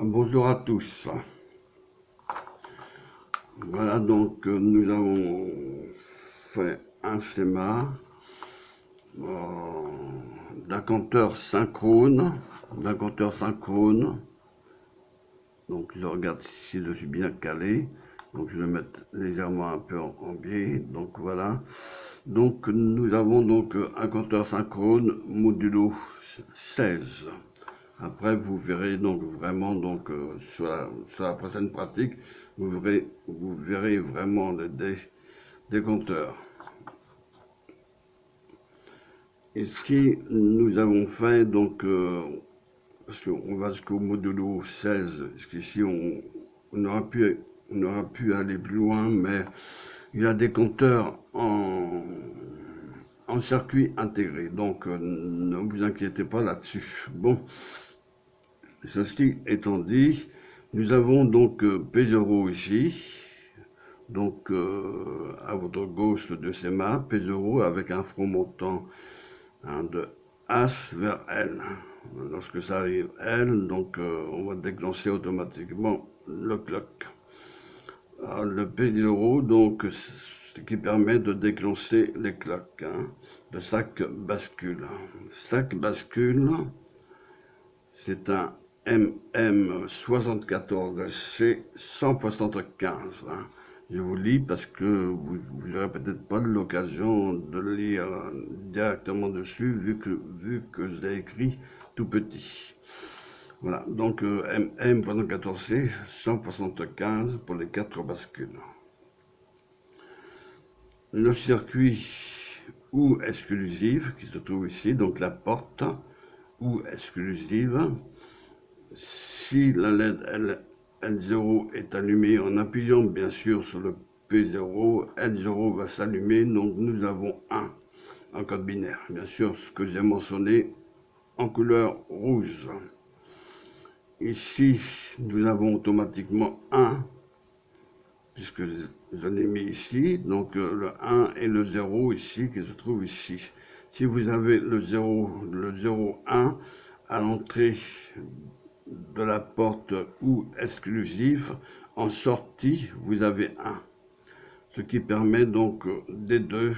Bonjour à tous. Voilà, donc nous avons fait un schéma d'un compteur synchrone. Donc je regarde si je suis bien calé. Donc je vais le mettre légèrement un peu en biais. Donc voilà. Donc nous avons donc un compteur synchrone modulo 16. Après, vous verrez donc vraiment donc sur la prochaine pratique, vous verrez vraiment des compteurs. Ici, nous avons fait donc parce qu'on va jusqu'au modulo 16, parce qu'ici on aura pu aller plus loin, mais il y a des compteurs en circuit intégré, donc ne vous inquiétez pas là-dessus. Bon. Ceci étant dit, nous avons donc P0 ici, donc à votre gauche de schéma, P0 avec un front montant de H vers L. Lorsque ça arrive L, donc on va déclencher automatiquement le clock. Alors, le P0, donc, ce qui permet de déclencher les clocks, de chaque bascule. Chaque bascule, c'est un MM74C 175. Je vous lis parce que vous n'aurez peut-être pas l'occasion de le lire directement dessus vu que je l'ai écrit tout petit. Voilà, donc MM74C 175 pour les 4 bascules. Le circuit ou exclusif qui se trouve ici, donc la porte ou exclusive. Si la LED L0 est allumée en appuyant bien sûr sur le P0, L0 va s'allumer, donc nous avons 1 en code binaire. Bien sûr, ce que j'ai mentionné en couleur rouge. Ici, nous avons automatiquement 1, puisque je l'ai mis ici, donc le 1 et le 0 ici, qui se trouve ici. Si vous avez le 0,1 à l'entrée de la porte ou exclusive, en sortie, vous avez 1. Ce qui permet donc des deux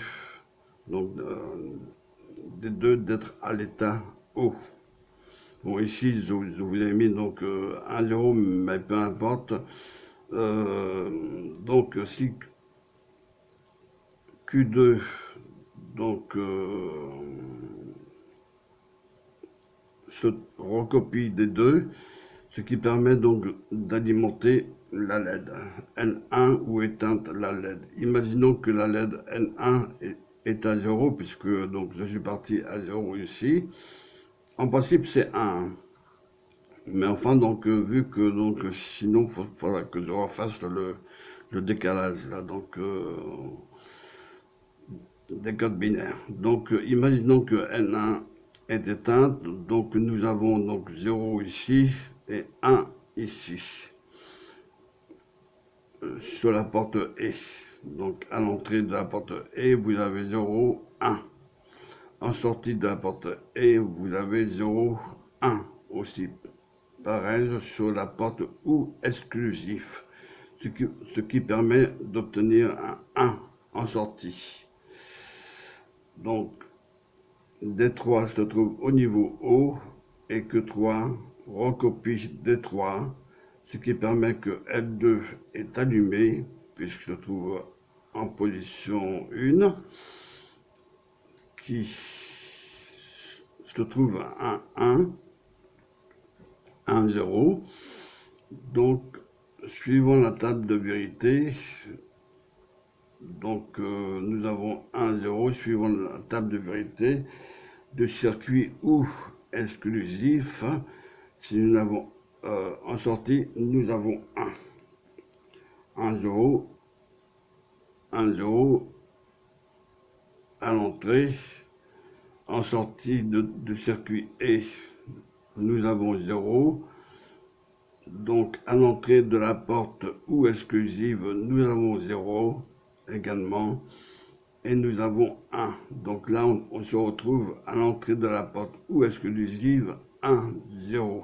d'être à l'état haut. Bon, ici, je vous ai mis donc 1, 0, mais peu importe. Donc, si Q2, donc, se recopie des deux, ce qui permet donc d'alimenter la LED N1 ou éteinte la LED. Imaginons que la LED N1 est à 0, puisque donc je suis parti à 0 ici. En principe, c'est 1. Mais enfin, donc, vu que donc, sinon, il faudra que je refasse le décalage, là, donc, des codes binaires. Donc, imaginons que N1 est éteinte, donc nous avons donc 0 ici et 1 ici, sur la porte E. Donc, à l'entrée de la porte E, vous avez 0, 1. En sortie de la porte E, vous avez 0, 1 aussi. Pareil sur la porte ou exclusif, ce qui permet d'obtenir un 1 en sortie. Donc, D3 se trouve au niveau haut et que 3 recopie D3, ce qui permet que L2 est allumé, puisque se trouve en position 1, qui se trouve à 1, 1, 0. Donc, suivant la table de vérité, donc nous avons 1, 0, suivant la table de vérité, de circuit ou exclusif. Si nous avons en sortie, nous avons 1. 1, 0, 1, 0 à l'entrée. En sortie de circuit E, nous avons 0. Donc, à l'entrée de la porte ou exclusive, nous avons 0 également. Et nous avons 1. Donc là, on se retrouve à l'entrée de la porte ou exclusive 1, 0.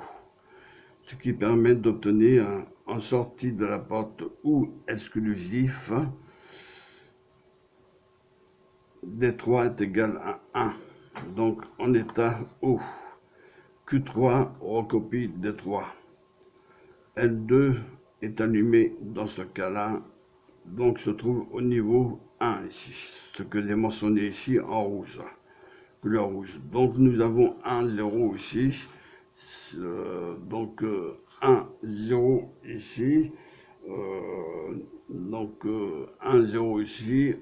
ce qui permet d'obtenir en sortie de la porte ou exclusif D3 est égal à 1. Donc en état O, Q3 recopie D3. L2 est allumé dans ce cas-là, donc se trouve au niveau 1 ici, ce que j'ai mentionné ici en rouge, couleur rouge. Donc nous avons 1, 0 ici, donc 1, 0 ici, donc 1, 0 ici.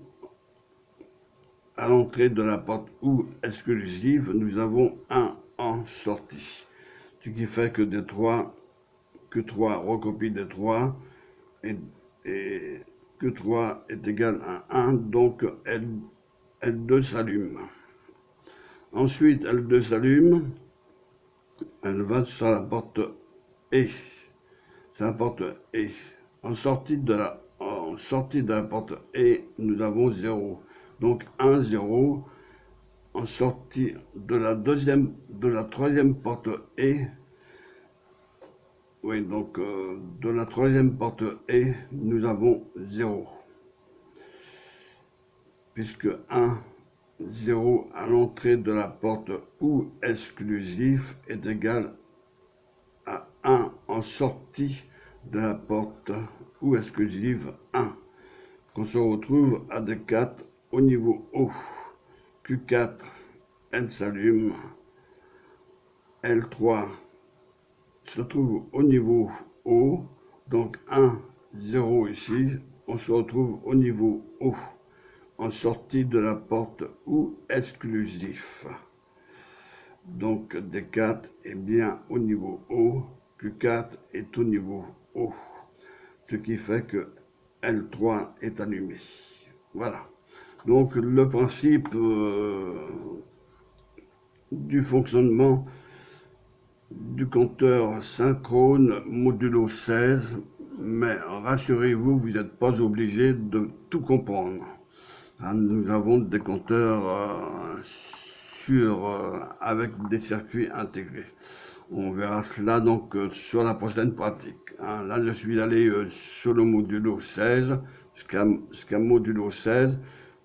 À l'entrée de la porte ou exclusive, nous avons 1 en sortie, ce qui fait que D3, Q3 recopie D3 et Q3 est égal à 1, donc L2 s'allume. Ensuite, L2 s'allume, elle va sur la porte E. C'est la porte E. En sortie de la porte E, nous avons 0. Donc 1, 0. En sortie de la troisième porte E. Oui, donc de la troisième porte E, nous avons 0. Puisque 1, 0 à l'entrée de la porte ou exclusif est égal à 1 en sortie de la porte ou exclusive 1. Qu'on se retrouve à D4 au niveau O. Q4, elle s'allume. L3 se trouve au niveau O. Donc 1, 0 ici. On se retrouve au niveau O. En sortie de la porte ou exclusif. Donc D4 est bien au niveau O. Q4 est au niveau O. Ce qui fait que L3 est allumé. Voilà. Donc le principe du fonctionnement du compteur synchrone modulo 16, mais rassurez-vous, vous n'êtes pas obligé de tout comprendre. Nous avons des compteurs avec des circuits intégrés. On verra cela donc sur la prochaine pratique. Là, je suis allé sur le modulo 16, jusqu'à modulo 16,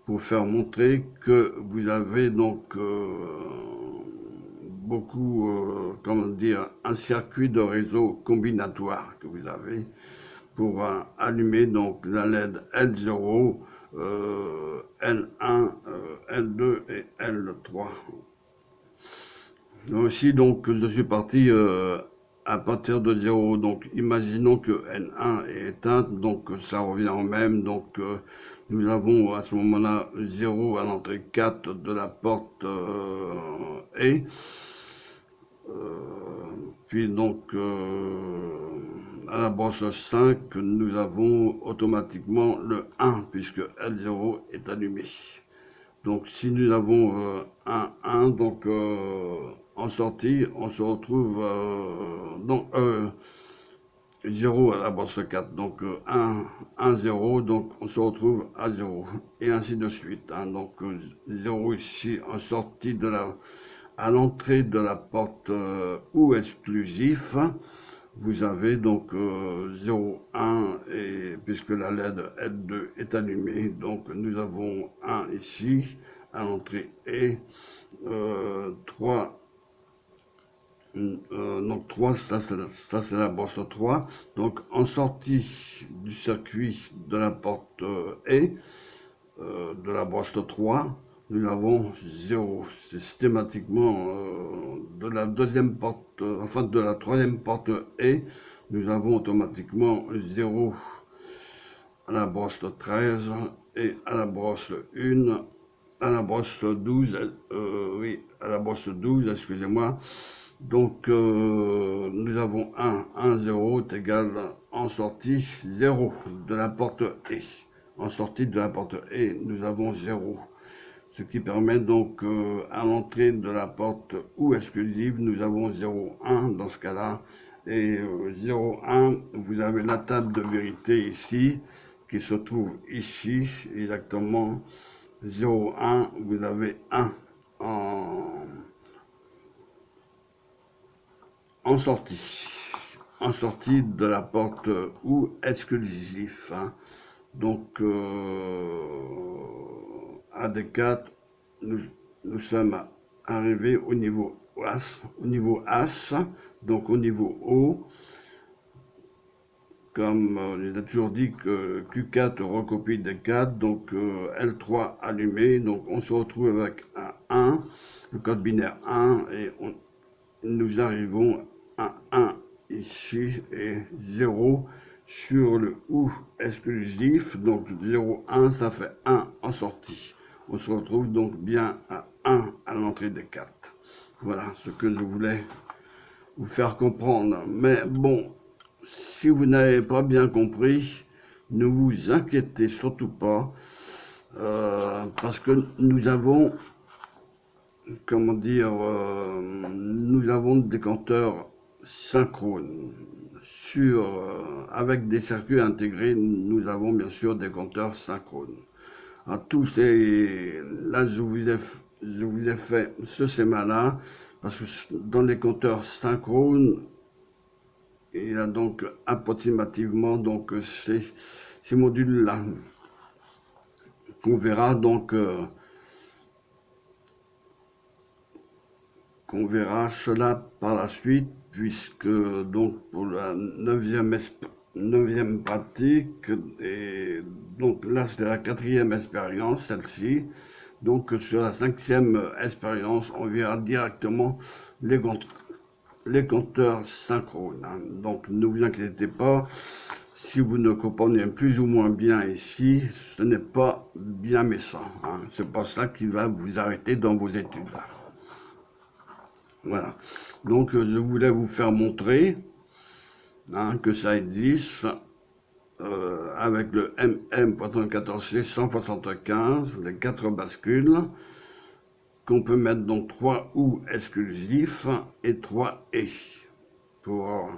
pour faire montrer que vous avez donc comment dire, un circuit de réseau combinatoire que vous avez pour allumer donc la LED L0, L1, L2 et L3. Aussi, donc, je suis parti à partir de 0. Donc, imaginons que N1 est éteinte, donc ça revient au même. Donc, nous avons à ce moment-là 0 à l'entrée 4 de la porte E. Puis donc, à la brosse 5, nous avons automatiquement le 1, puisque L0 est allumé. Donc, si nous avons 1, donc en sortie, on se retrouve 0 à la brosse 4. Donc 1, 0, donc on se retrouve à 0. Et ainsi de suite. Donc 0 ici en sortie à l'entrée de la porte ou exclusif. Vous avez donc 0, 1, et puisque la LED L2 est allumée, donc nous avons 1 ici, à l'entrée et 3, donc 3, ça c'est la brosse 3, donc en sortie du circuit de la porte E, de la brosse 3, nous avons 0, c'est systématiquement de la deuxième porte, enfin de la troisième porte E, nous avons automatiquement 0 à la brosse 13 et à la brosse 1, à la brosse 12, à la brosse 12, excusez-moi. Donc nous avons 1, 0 est égal en sortie 0 de la porte E. En sortie de la porte E, nous avons 0. Ce qui permet donc à l'entrée de la porte ou exclusive, nous avons 0, 1 dans ce cas-là. Et 0, 1, vous avez la table de vérité ici, qui se trouve ici, exactement. 0, 1, vous avez 1 en sortie. en sortie de la porte ou exclusif. Hein. Donc, à D4, nous sommes arrivés au niveau As, donc au niveau haut. Comme il a toujours dit que Q4 recopie D4, donc L3 allumé, donc on se retrouve avec un 1, le code binaire 1, et nous arrivons à 1 ici et 0 sur le OU exclusif, donc 0, 1, ça fait 1 en sortie. On se retrouve donc bien à 1 à l'entrée des 4. Voilà ce que je voulais vous faire comprendre. Mais bon, si vous n'avez pas bien compris, ne vous inquiétez surtout pas, parce que nous avons, comment dire, nous avons des compteurs synchrones. Avec des circuits intégrés, nous avons bien sûr des compteurs synchrones. À tous ces, là, je vous ai fait ce schéma-là, parce que dans les compteurs synchrones, il y a donc approximativement donc ces modules-là qu'on verra donc qu'on verra cela par la suite, puisque donc pour la neuvième pratique, et donc là c'est la 4e expérience, celle-ci. Donc sur la 5e expérience, on verra directement les compteurs synchrones. Hein. Donc ne vous inquiétez pas, si vous ne comprenez plus ou moins bien ici, ce n'est pas bien méchant. Hein. C'est pas ça qui va vous arrêter dans vos études. Voilà. Donc je voulais vous faire montrer que ça existe avec le MM.14C 175, les 4 bascules, qu'on peut mettre donc 3 OU exclusifs et 3 et pour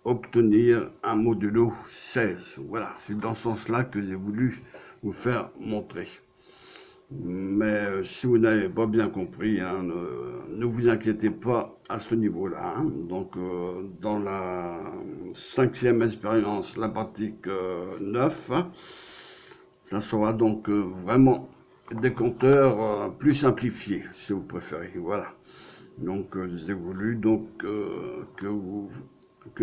obtenir un modulo 16. Voilà, c'est dans ce sens-là que j'ai voulu vous faire montrer. Mais si vous n'avez pas bien compris, hein, ne vous inquiétez pas à ce niveau-là. Hein. Donc, dans la 5e expérience, la pratique 9, ça sera donc vraiment des compteurs plus simplifiés, si vous préférez. Voilà. Donc, j'ai voulu donc que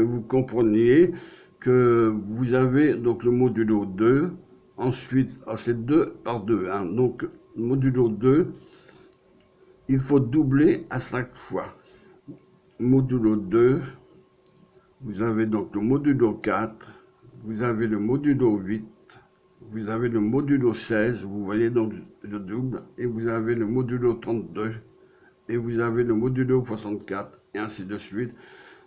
vous compreniez que vous avez donc le modulo 2. Ensuite, c'est 2 par 2. Hein. Donc, modulo 2, il faut doubler à chaque fois. Modulo 2, vous avez donc le modulo 4, vous avez le modulo 8, vous avez le modulo 16, vous voyez donc le double, et vous avez le modulo 32, et vous avez le modulo 64, et ainsi de suite.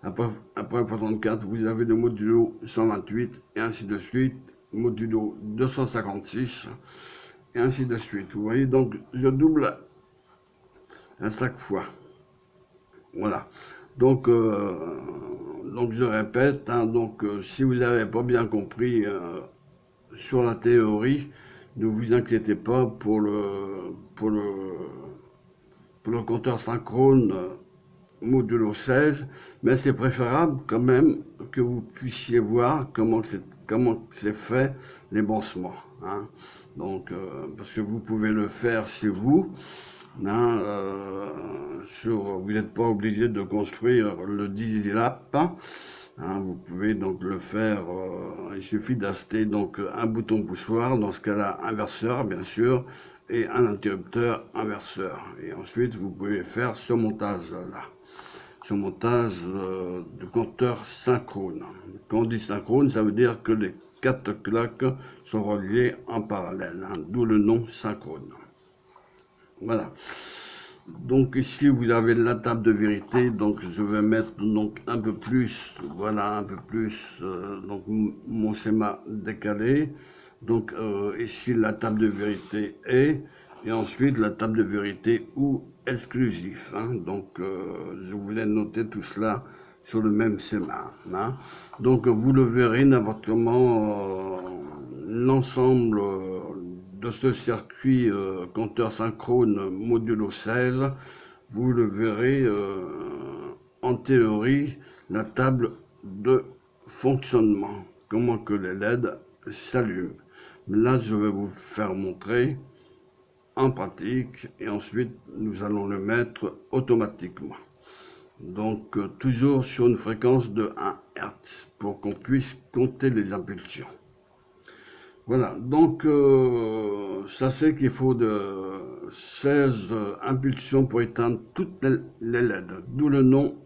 Après 64, vous avez le modulo 128, et ainsi de suite, modulo 256, et ainsi de suite. Vous voyez, donc je double à chaque fois. Voilà. Donc je répète, hein, donc si vous n'avez pas bien compris sur la théorie, ne vous inquiétez pas pour le compteur synchrone modulo 16, mais c'est préférable quand même que vous puissiez voir comment c'est fait l'éboncement. Hein. Donc, parce que vous pouvez le faire chez vous. Hein, vous n'êtes pas obligé de construire le Dizilap. Hein, vous pouvez donc le faire, il suffit d'acheter donc un bouton poussoir, dans ce cas-là inverseur bien sûr, et un interrupteur inverseur. Et ensuite vous pouvez faire ce montage-là. Ce montage de compteur synchrone. Quand on dit synchrone, ça veut dire que les 4 cloques sont reliées en parallèle, hein, d'où le nom synchrone. Voilà. Donc ici vous avez la table de vérité, donc je vais mettre donc un peu plus, voilà, un peu plus, donc mon schéma décalé. Donc ici la table de vérité est, et ensuite la table de vérité ou exclusif. Hein. Donc je voulais noter tout cela sur le même schéma. Hein. Donc vous le verrez n'importe comment, l'ensemble de ce circuit compteur synchrone modulo 16, vous le verrez en théorie, la table de fonctionnement, comment que les LED s'allument. Là, je vais vous faire montrer en pratique et ensuite nous allons le mettre automatiquement. Donc toujours sur une fréquence de 1 Hz pour qu'on puisse compter les impulsions. Voilà, donc ça c'est qu'il faut de 16 impulsions pour éteindre toutes les LED, d'où le nom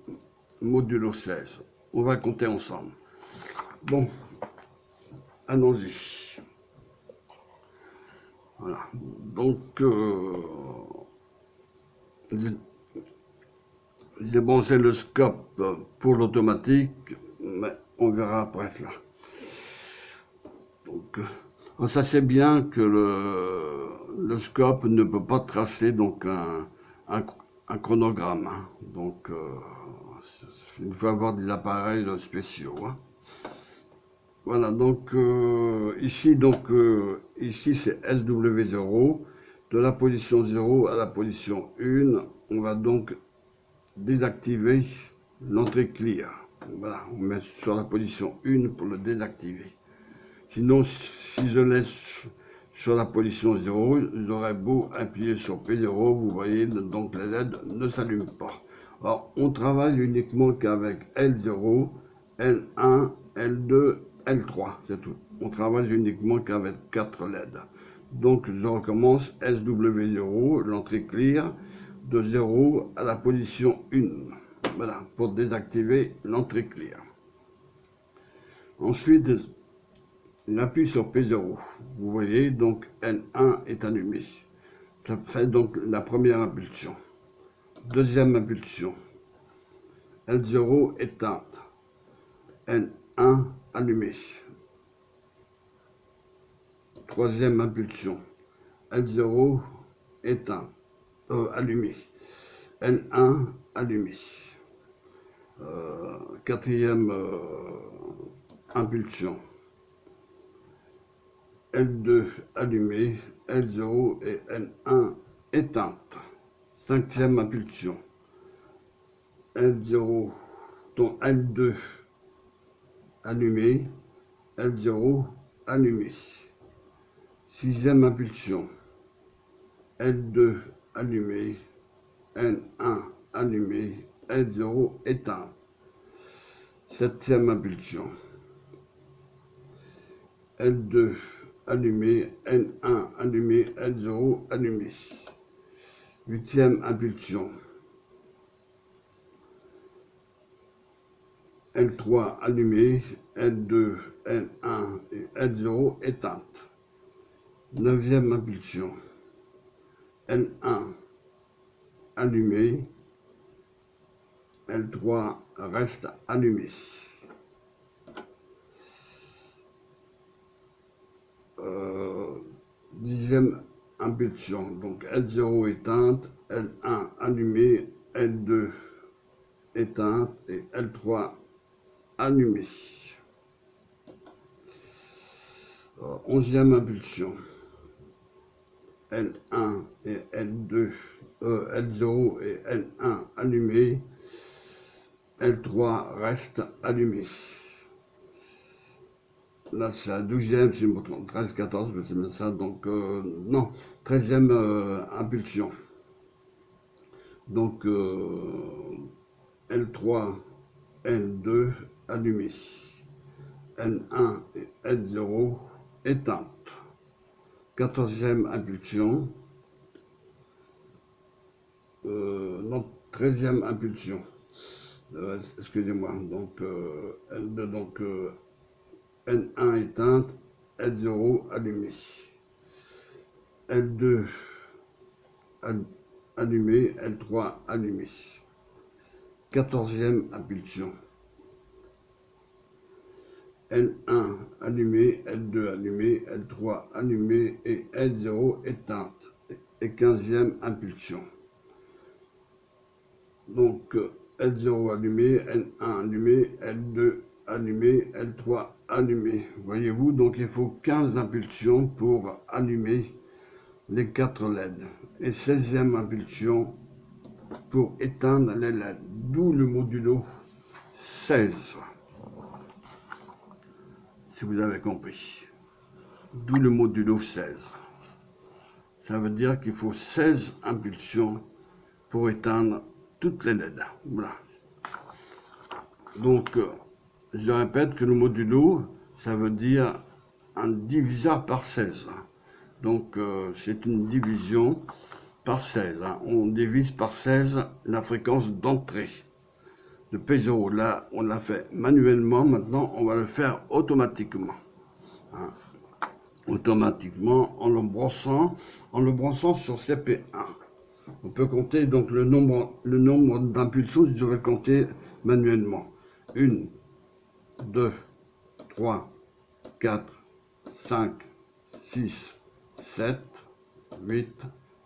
modulo 16. On va compter ensemble. Bon, allons-y. Voilà, donc j'ai branché le scope pour l'automatique, mais on verra après cela. Donc, sachez bien que le scope ne peut pas tracer donc un chronogramme. Hein. Donc, il faut avoir des appareils spéciaux. Hein. Voilà, donc ici c'est SW0. De la position 0 à la position 1, on va donc désactiver l'entrée clear. Voilà, on met sur la position 1 pour le désactiver. Sinon, si je laisse sur la position 0, j'aurais beau appuyer sur P0, vous voyez, donc les LED ne s'allument pas. Alors, on travaille uniquement qu'avec L0, L1, L2, L3, c'est tout. On travaille uniquement qu'avec 4 LED. Donc, je recommence SW0, l'entrée clear, de 0 à la position 1. Voilà, pour désactiver l'entrée clear. Ensuite, j'appuie sur P0. Vous voyez, donc N1 est allumé. Ça fait donc la première impulsion. Deuxième impulsion. L0 éteinte. N1 allumé. Troisième impulsion. L0 éteint. Allumé. N1 allumé. Quatrième impulsion. L2 allumé, L0 et N1 éteinte. Cinquième impulsion. L0, donc L2 allumé, L0 allumé. Sixième impulsion. L2 allumé, N1 allumé, L0 éteint. Septième impulsion. L2 allumé, N1 allumé, L0 allumé. Huitième impulsion. L3 allumé, L2, N1 et L0 éteinte. Neuvième impulsion. L1 allumé, L3 reste allumé. Dixième impulsion, donc L0 éteinte, L1 allumé, L2 éteinte et L3 allumé. Onzième impulsion, L1 et L2, L0 et N1 allumé, L3 reste allumé. Là, c'est la 12e, si je me trompe, 13, 14, mais c'est bien ça, donc, non, 13e impulsion. Donc, L3, L2, allumé. N1 et L0, éteinte. 14e impulsion. Non, 13e impulsion. Excusez-moi, donc, L2, donc, N1 éteinte, L0 allumé. L2 allumé, L3 allumé. 14e impulsion. L1 allumé, L2 allumé, L3 allumé et L0 éteinte. Et 15e impulsion. Donc L0 allumé, N1 allumé, L2 allumé, L3 allumé. Voyez-vous, donc il faut 15 impulsions pour allumer les 4 LED. Et 16e impulsion pour éteindre les LED. D'où le modulo 16. si vous avez compris. D'où le modulo 16. Ça veut dire qu'il faut 16 impulsions pour éteindre toutes les LED. Voilà. Donc, je répète que le modulo, ça veut dire un diviseur par 16. Donc, c'est une division par 16. On divise par 16 la fréquence d'entrée de P0. Là, on l'a fait manuellement. Maintenant, on va le faire automatiquement. Automatiquement en le branchant sur CP1. On peut compter donc le nombre d'impulsions, je vais le compter manuellement. 1, 2, 3, 4, 5, 6, 7, 8,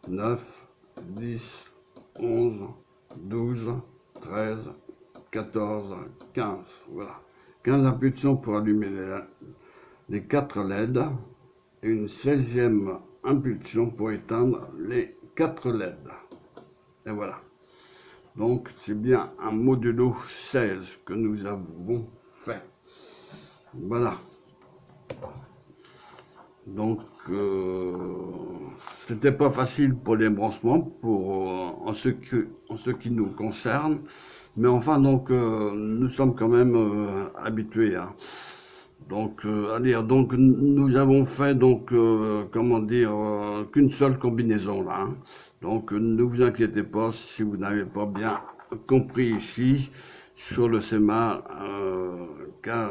9, 10, 11, 12, 13, 14, 15. Voilà. 15 impulsions pour allumer les 4 LED et une 16e impulsion pour éteindre les 4 LED. Et voilà. Donc, c'est bien un modulo 16 que nous avons fait. Voilà. Donc, c'était pas facile pour les branchements, en ce qui nous concerne. Mais enfin, donc, nous sommes quand même habitués. Hein. Donc, donc nous avons fait donc comment dire qu'une seule combinaison là. Hein. Donc, ne vous inquiétez pas si vous n'avez pas bien compris ici sur le schéma, car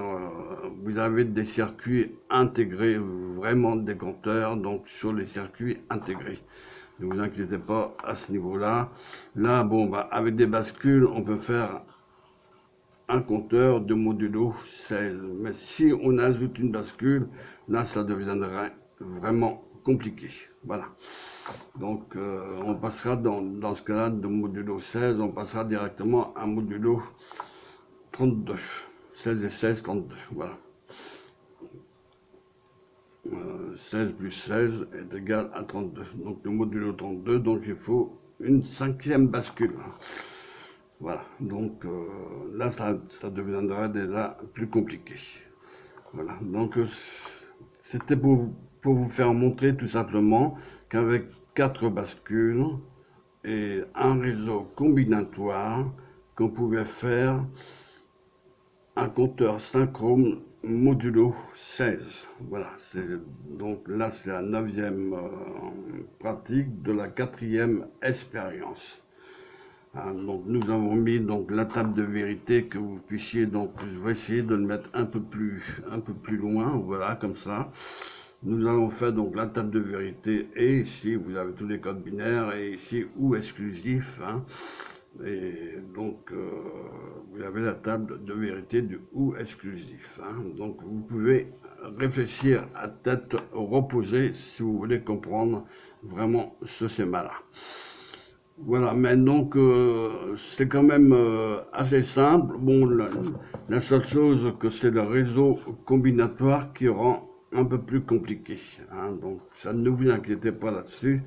vous avez des circuits intégrés, vraiment des compteurs, donc sur les circuits intégrés. Ne vous inquiétez pas à ce niveau-là. Là, bon, bah, avec des bascules, on peut faire un compteur de modulo 16. Mais si on ajoute une bascule, là, ça deviendrait vraiment compliqué. Voilà. Donc, on passera dans ce cas-là de modulo 16, on passera directement à modulo 32. 16 et 16, 32. Voilà. 16 plus 16 est égal à 32. Donc, le modulo 32, donc il faut une 5e bascule. Voilà, donc là, ça deviendra déjà plus compliqué. Voilà, donc c'était pour vous faire montrer tout simplement qu'avec 4 bascules et un réseau combinatoire, qu'on pouvait faire un compteur synchrone modulo 16. Voilà, donc là, c'est la 9e pratique de la 4e expérience. Donc nous avons mis donc la table de vérité que vous puissiez, donc je vais essayer de le mettre un peu plus loin, voilà, comme ça. Nous avons fait donc la table de vérité et ici vous avez tous les codes binaires et ici ou exclusif. Hein, et donc vous avez la table de vérité du ou exclusif. Hein, donc vous pouvez réfléchir à tête reposée si vous voulez comprendre vraiment ce schéma-là. Voilà, mais donc c'est quand même assez simple. Bon, la seule chose que c'est le réseau combinatoire qui rend un peu plus compliqué. Hein, donc ça ne vous inquiétez pas là-dessus.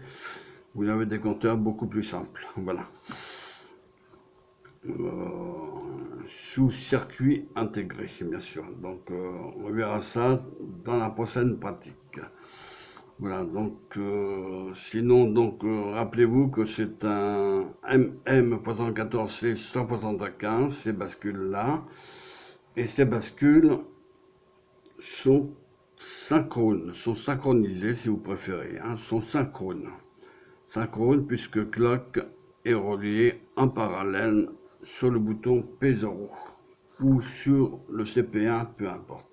Vous avez des compteurs beaucoup plus simples. Voilà. Sous circuit intégré, bien sûr. Donc on verra ça dans la prochaine pratique. Voilà, donc sinon, donc rappelez-vous que c'est un MM74C 175, ces bascules-là, et ces bascules sont synchrones, sont synchronisées si vous préférez, hein, sont synchrones. Synchrones puisque clock est relié en parallèle sur le bouton P0 ou sur le CP1, peu importe.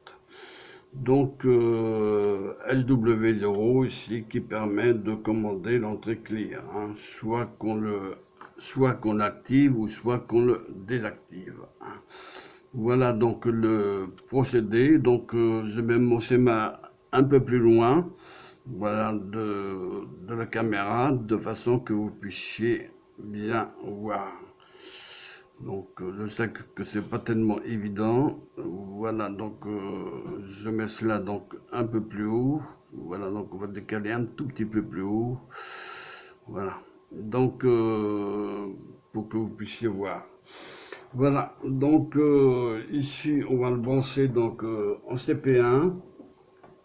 Donc SW0 ici qui permet de commander l'entrée clear, hein, soit qu'on l'active ou soit qu'on le désactive. Hein. Voilà donc le procédé. Donc je mets mon schéma un peu plus loin, voilà, de la caméra, de façon que vous puissiez bien voir. Donc je sais que c'est pas tellement évident. Voilà, donc je mets cela donc un peu plus haut. Voilà, donc on va décaler un tout petit peu plus haut. Voilà. Donc pour que vous puissiez voir. Voilà, donc ici on va le brancher donc en CP1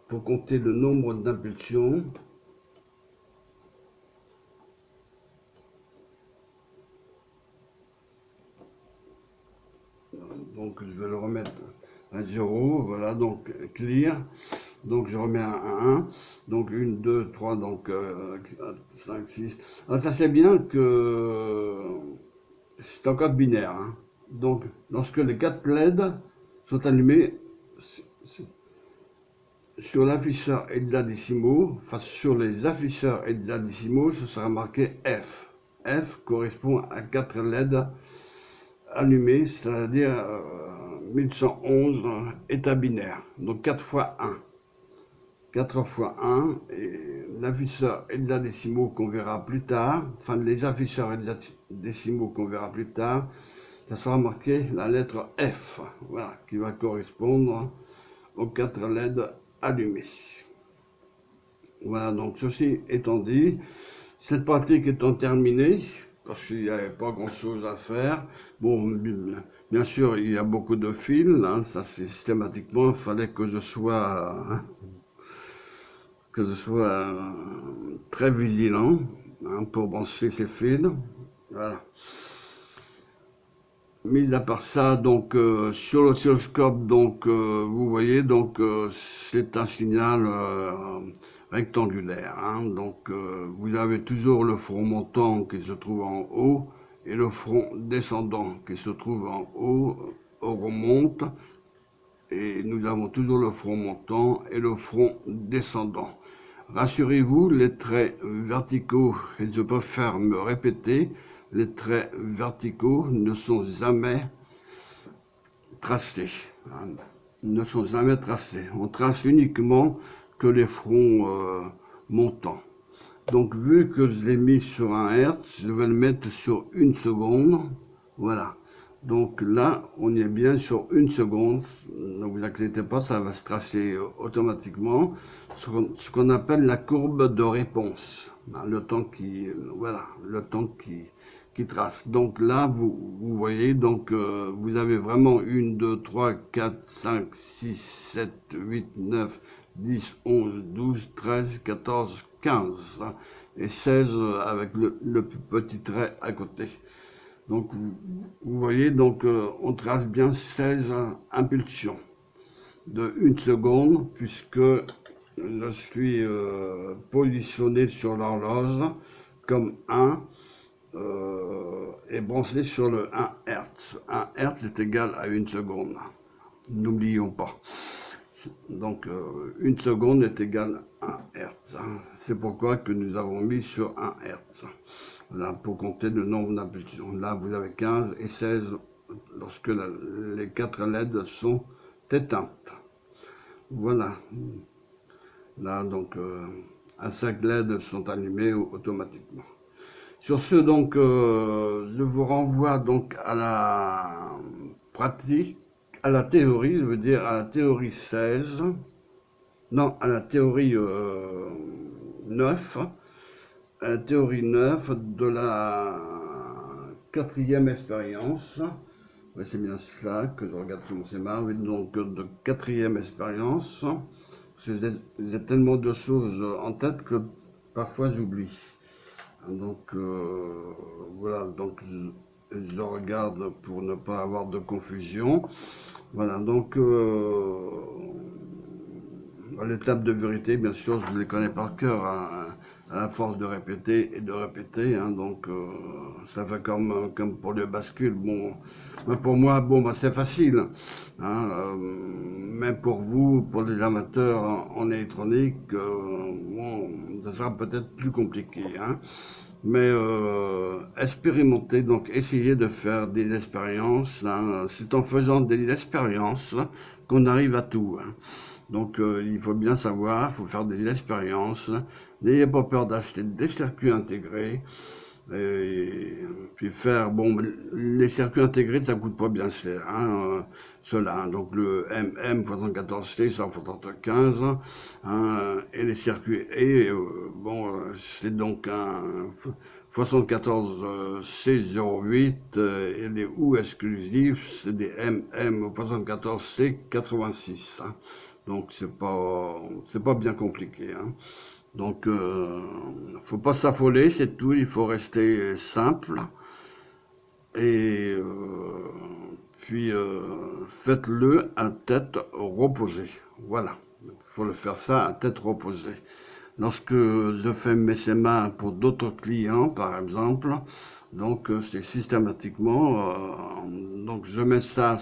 pour compter le nombre d'impulsions. Donc je vais le remettre à 0, voilà, donc clear. Donc je remets un 1, donc 1, 2, 3, donc 4, 5, 6. Alors ça c'est bien que c'est en code binaire. Hein. Donc lorsque les 4 LED sont allumés sur l'afficheur hexadécimaux, enfin sur les afficheurs hexadécimaux, ce sera marqué F. F correspond à 4 LED allumés, c'est-à-dire 1111 état binaire. Donc 4 fois 1. 4 fois 1, et l'afficheur hexadécimaux qu'on verra plus tard, enfin les afficheurs hexadécimaux qu'on verra plus tard, ça sera marqué la lettre F, voilà, qui va correspondre aux 4 LED allumés. Voilà, donc ceci étant dit, cette pratique étant terminée, parce qu'il n'y avait pas grand chose à faire, bon, bien sûr, il y a beaucoup de fils, hein, ça c'est systématiquement, il fallait que je sois très vigilant hein, pour brancher ces fils. Voilà. Mis à part ça, donc sur l'oscilloscope, donc vous voyez, donc c'est un signal rectangulaire. Hein, donc vous avez toujours le front montant qui se trouve en haut et le front descendant qui se trouve en haut. On remonte et nous avons toujours le front montant et le front descendant. Rassurez-vous, les traits verticaux, et je préfère me répéter, les traits verticaux ne sont jamais tracés. Hein, ne sont jamais tracés. On trace uniquement que les fronts montants. Donc, vu que je l'ai mis sur 1 Hertz, je vais le mettre sur 1 seconde. Voilà. Donc là, on est bien sur 1 seconde. Ne vous inquiétez pas, ça va se tracer automatiquement. Ce qu'on appelle la courbe de réponse. Le temps qui, voilà, le temps qui trace. Donc là, vous voyez, donc vous avez vraiment 1, 2, 3, 4, 5, 6, 7, 8, 9, 10, 11, 12, 13, 14, 15 et 16 avec le petit trait à côté. Donc vous voyez, donc on trace bien 16 impulsions de 1 seconde puisque je suis positionné sur l'horloge comme 1 et branché sur le 1 Hz. 1 Hz est égal à 1 seconde. N'oublions pas. Donc 1 seconde est égale à 1 Hz. C'est pourquoi que nous avons mis sur 1 Hz. Là, pour compter le nombre d'impulsions. Là, vous avez 15 et 16 lorsque les 4 LED sont éteintes. Voilà. Là, donc, à 5 LED sont allumés automatiquement. Sur ce, donc, je vous renvoie donc à la pratique, à la théorie, je veux dire à la théorie 16, non, à la théorie 9, à la théorie 9 de la 4e expérience. Ouais, c'est bien cela que je regarde sur mon schéma, donc de 4e expérience. J'ai tellement de choses en tête que parfois j'oublie. Donc voilà, donc je regarde pour ne pas avoir de confusion. Voilà, donc l'étape de vérité, bien sûr, je les connais par cœur, hein, à la force de répéter et de répéter. Hein, donc ça fait comme pour le bascule. Bon, pour moi, bon, bah, c'est facile. Hein, mais pour vous, pour les amateurs en électronique, bon, ça sera peut-être plus compliqué. Hein. Mais expérimenter, donc essayer de faire des expériences. Hein. C'est en faisant des expériences qu'on arrive à tout. Hein. Donc il faut bien savoir, il faut faire des expériences. N'ayez pas peur d'acheter des circuits intégrés. Et puis faire, bon, les circuits intégrés, ça coûte pas bien cher, hein, cela. Hein, donc le MM74C, 175, hein, et les circuits, et bon, c'est donc 74 C08 et les OU exclusifs, c'est des MM 74 C86. Hein. Donc c'est pas bien compliqué. Hein. Donc faut pas s'affoler, c'est tout. Il faut rester simple et puis faites-le à tête reposée. Voilà, il faut le faire ça à tête reposée. Lorsque je fais mes schémas pour d'autres clients, par exemple, donc c'est systématiquement, donc je mets ça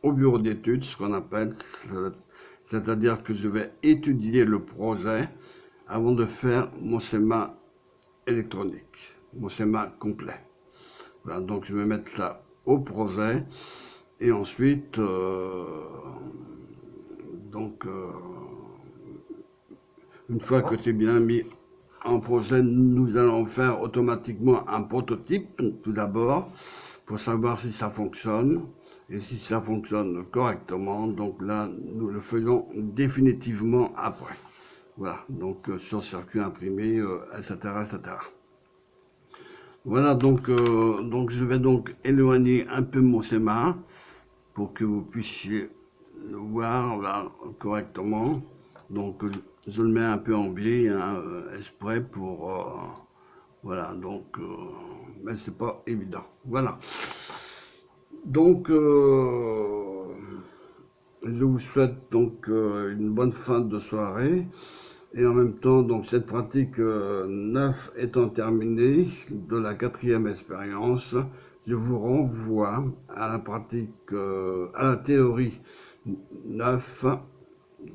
au bureau d'études, ce qu'on appelle, c'est-à-dire que je vais étudier le projet avant de faire mon schéma électronique, mon schéma complet. Voilà, donc je vais mettre ça au projet et ensuite, une fois que c'est bien mis en projet, nous allons faire automatiquement un prototype tout d'abord pour savoir si ça fonctionne. Et si ça fonctionne correctement, donc là, nous le faisons définitivement après. Voilà, donc sur circuit imprimé, etc., etc. Voilà, donc je vais donc éloigner un peu mon schéma pour que vous puissiez le voir là correctement. Donc je le mets un peu en biais, hein, exprès pour voilà, donc mais c'est pas évident. Voilà. Donc je vous souhaite donc une bonne fin de soirée. Et en même temps, donc cette pratique 9 étant terminée de la 4e expérience, je vous renvoie à la pratique, à la théorie 9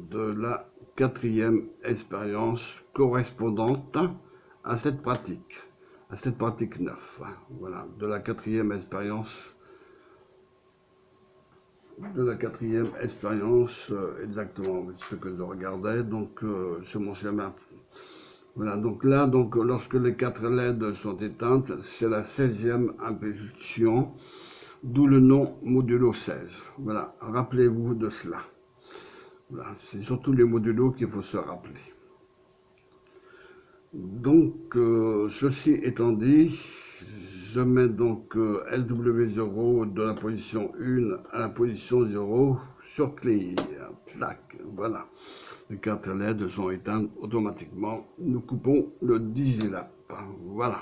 de la 4e expérience correspondante à cette pratique 9. Voilà, de la 4e expérience. De la 4e expérience, exactement ce que je regardais, donc sur mon schéma. Voilà, donc là, donc, lorsque les 4 LED sont éteintes, c'est la 16e impulsion, d'où le nom modulo 16. Voilà, rappelez-vous de cela. Voilà, c'est surtout les modulos qu'il faut se rappeler. Donc, ceci étant dit, je mets donc LW0 de la position 1 à la position 0 sur clear. Clac, voilà. Les 4 LED sont éteintes automatiquement. Nous coupons le 10 lap. Voilà.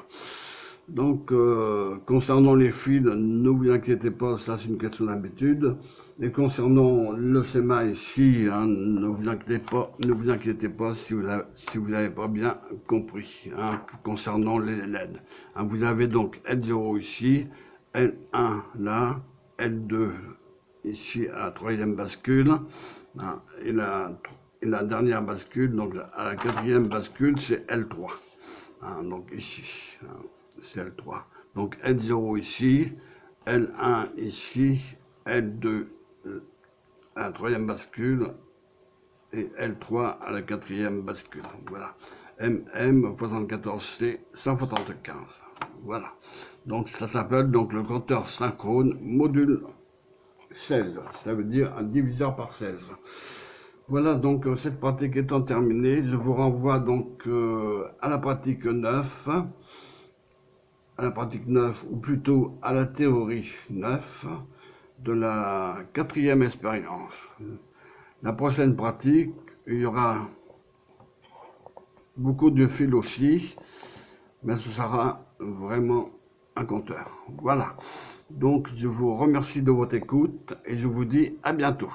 Donc, concernant les fils, ne vous inquiétez pas, ça c'est une question d'habitude. Et concernant le schéma ici, hein, ne vous inquiétez pas si vous n'avez pas bien compris, hein, concernant les LED. Hein, vous avez donc L0 ici, L1 là, L2 ici à la 3e bascule, hein, et la dernière bascule, donc à la 4e bascule, c'est L3. Hein, donc ici. Hein, c'est L3. Donc L0 ici, L1 ici, L2 à la 3e bascule et L3 à la 4e bascule. Voilà. MM 74C 175. Voilà. Donc ça s'appelle donc le compteur synchrone module 16. Ça veut dire un diviseur par 16. Voilà, donc cette pratique étant terminée, je vous renvoie donc à la pratique 9. À la pratique 9, ou plutôt à la théorie 9 de la 4e expérience. La prochaine pratique, il y aura beaucoup de fils aussi, mais ce sera vraiment un compteur. Voilà. Donc je vous remercie de votre écoute et je vous dis à bientôt.